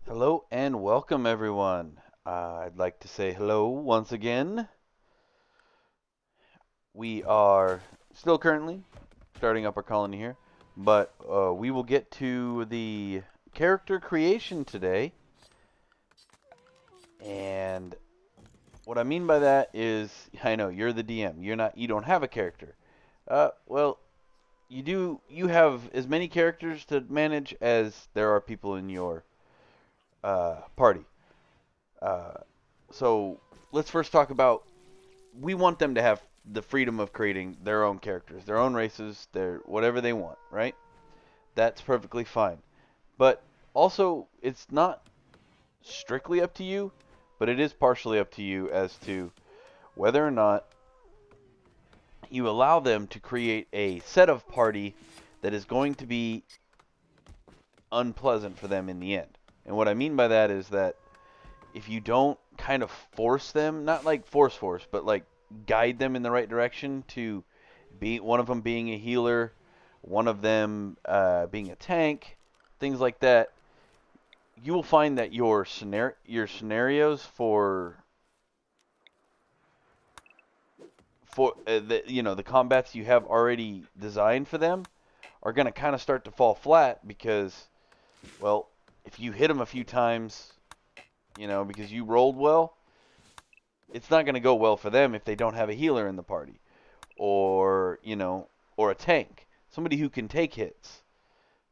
Hello and welcome, everyone. I'd like to say hello once again. We are still currently starting up our colony here, but we will get to the character creation today. And what I mean by that is, I know you're the DM. You don't have a character. Well, you do. You have as many characters to manage as there are people in your party. Uh, so let's first talk about we want them to have the freedom of creating their own characters, their own races, their whatever they want, right? That's perfectly fine. But also, it's not strictly up to you, but it is partially up to you as to whether or not you allow them to create a set of party that is going to be unpleasant for them in the end. And what I mean by that is that if you don't kind of force them, not like force, but like guide them in the right direction to be one of them being a healer, one of them being a tank, things like that, you will find that your scenarios for the combats you have already designed for them are going to kind of start to fall flat because, well, if you hit them a few times, because you rolled well, it's not going to go well for them if they don't have a healer in the party or or a tank, somebody who can take hits.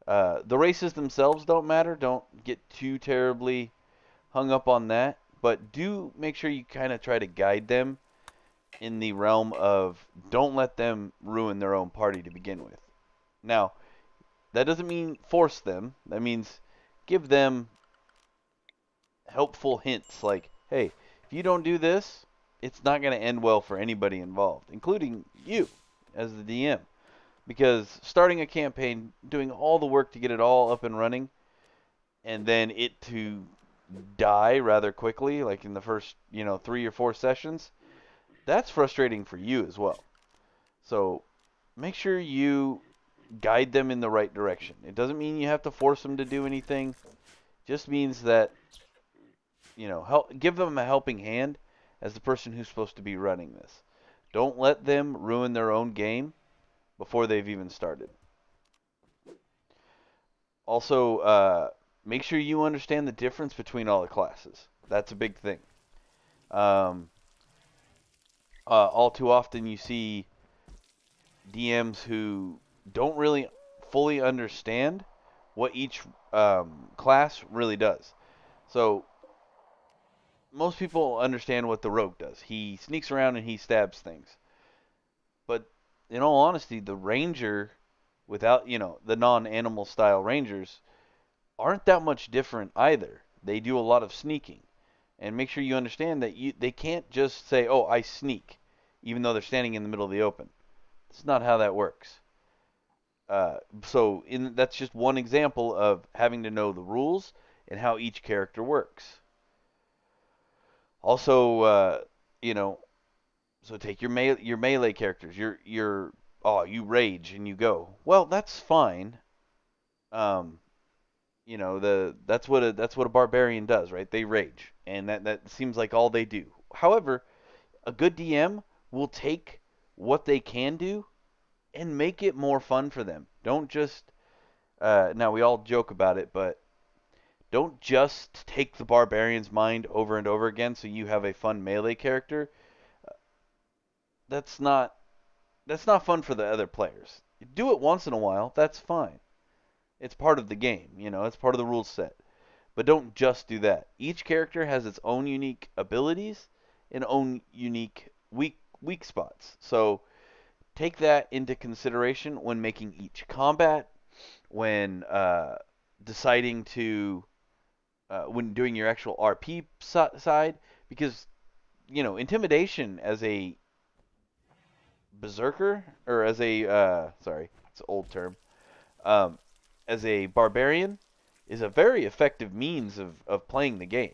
The races themselves don't matter. Don't get too terribly hung up on that, but do make sure you kind of try to guide them in the realm of don't let them ruin their own party to begin with. Now, that doesn't mean force them. That means give them helpful hints like, hey, if you don't do this, it's not going to end well for anybody involved, including you as the DM. Because starting a campaign, doing all the work to get it all up and running, and then it to die rather quickly, like in the first, 3 or 4 sessions, that's frustrating for you as well. So make sure you guide them in the right direction. It doesn't mean you have to force them to do anything. It just means that, give them a helping hand as the person who's supposed to be running this. Don't let them ruin their own game before they've even started. Also, make sure you understand the difference between all the classes. That's a big thing. Um, all too often, you see DMs who don't really fully understand what each class really does. So, most people understand what the rogue does. He sneaks around and he stabs things. But in all honesty, the ranger, without, the non animal style rangers, aren't that much different either. They do a lot of sneaking. And make sure you understand that they can't just say, "Oh, I sneak," even though they're standing in the middle of the open. That's not how that works. That's just one example of having to know the rules and how each character works. Also, you know, so take your melee characters. You rage and you go. Well, that's fine. Um, that's what a barbarian does, right? They rage, and that seems like all they do. However, a good DM will take what they can do and make it more fun for them. Don't just now we all joke about it, but don't just take the barbarian's mind over and over again so you have a fun melee character. That's not that's not fun for the other players. Do it once in a while, that's fine. It's part of the game, it's part of the rule set. But don't just do that. Each character has its own unique abilities and own unique weak spots. So take that into consideration when making each combat, when deciding to when doing your actual RP side, because intimidation as a berserker or as a sorry, it's an old term, um, as a barbarian is a very effective means of playing the game.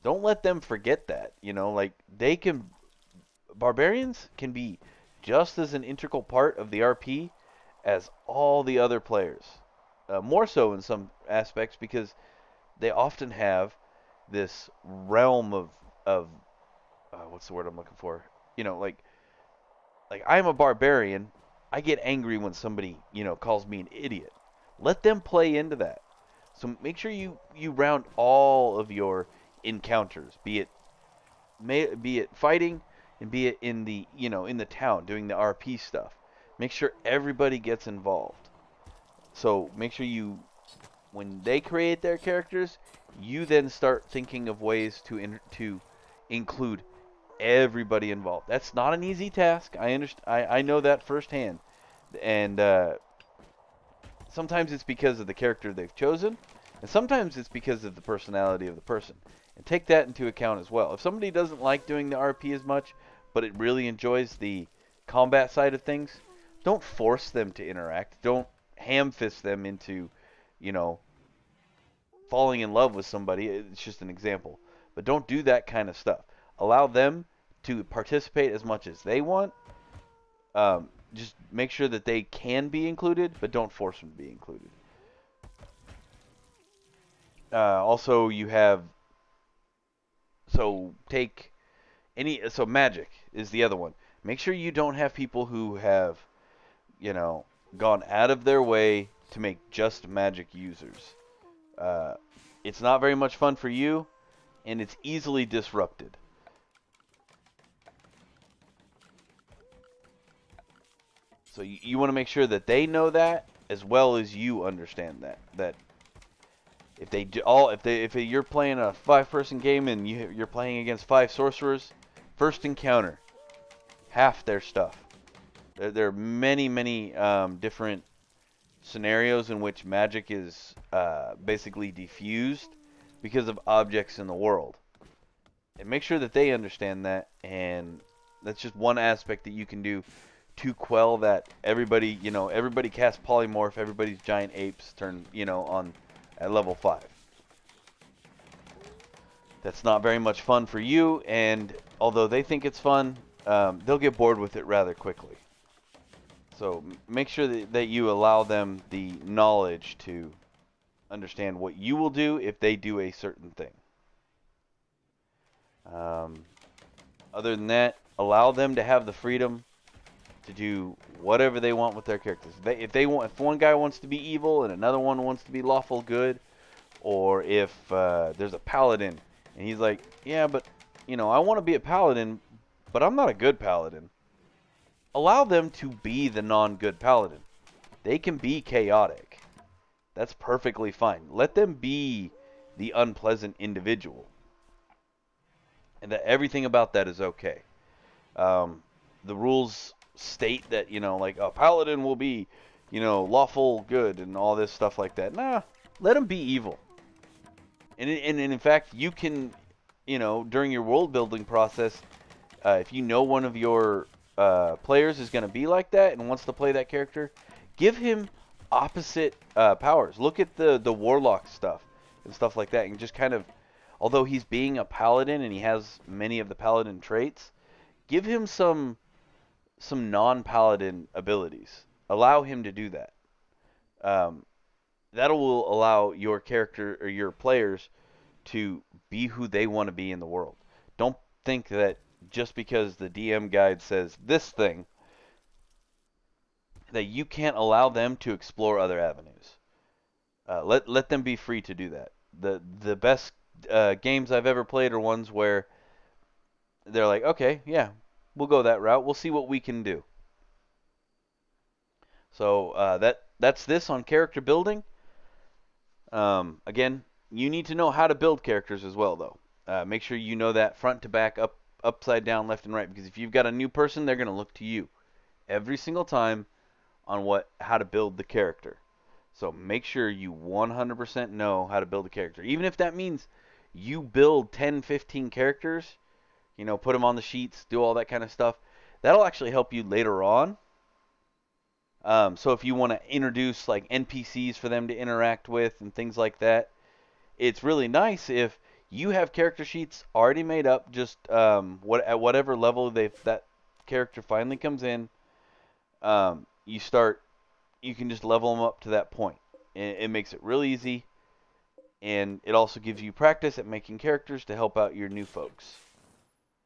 Don't let them forget that. Like barbarians can be just as an integral part of the RP as all the other players. More so in some aspects because they often have this realm of what's the word I'm looking for? You know, like I'm a barbarian. I get angry when somebody, calls me an idiot. Let them play into that. So make sure you round all of your encounters, be it fighting and be it in the, in the town doing the RP stuff. Make sure everybody gets involved. So make sure when they create their characters, you then start thinking of ways to include everybody involved. That's not an easy task. I understand. I know that firsthand, and sometimes it's because of the character they've chosen, and sometimes it's because of the personality of the person. And take that into account as well. If somebody doesn't like doing the RP as much, but it really enjoys the combat side of things, don't force them to interact. Don't ham fist them into, you know, falling in love with somebody. It's just an example. But don't do that kind of stuff. Allow them to participate as much as they want. Just make sure that they can be included, but don't force them to be included. Also, you have take magic is the other one. Make sure you don't have people who have you know gone out of their way to make just magic users. Uh, it's not very much fun for you, and it's easily disrupted. So you want to make sure that they know that as well as you understand that if they do all if you're playing a 5-person game and you're playing against 5 sorcerers, first encounter half their stuff. There are many different scenarios in which magic is basically diffused because of objects in the world. And make sure that they understand that, and that's just one aspect that you can do to quell that. Everybody casts polymorph, everybody's giant apes turn, on at level 5. That's not very much fun for you, and although they think it's fun, they'll get bored with it rather quickly. So make sure that you allow them the knowledge to understand what you will do if they do a certain thing. Other than that, allow them to have the freedom to do whatever they want with their characters. If one guy wants to be evil and another one wants to be lawful good, or if there's a paladin and he's like, yeah, but I want to be a paladin, but I'm not a good paladin. Allow them to be the non-good paladin. They can be chaotic. That's perfectly fine. Let them be the unpleasant individual. And that everything about that is okay. The rules state that, like a paladin will be, lawful good and all this stuff like that. Nah, let them be evil. And in fact, you can, during your world building process, if you know one of your players is going to be like that and wants to play that character, give him opposite powers. Look at the warlock stuff and stuff like that, and just kind of, although he's being a paladin and he has many of the paladin traits, give him some non-paladin abilities. Allow him to do that. That will allow your character or your players to be who they want to be in the world. Don't think that just because the DM guide says this thing, that you can't allow them to explore other avenues. Let them be free to do that. The best games I've ever played are ones where they're like, okay, yeah, we'll go that route. We'll see what we can do. So that's this on character building. Again, you need to know how to build characters as well, though. Make sure you know that front to back, upside down, left and right, because if you've got a new person, they're going to look to you every single time on how to build the character. So make sure you 100% know how to build a character. Even if that means you build 10, 15 characters, put them on the sheets, do all that kind of stuff. That'll actually help you later on. So if you want to introduce like NPCs for them to interact with and things like that, it's really nice if you have character sheets already made up. Just at whatever level that character finally comes in, you can just level them up to that point. It makes it really easy. and it also gives you practice at making characters to help out your new folks.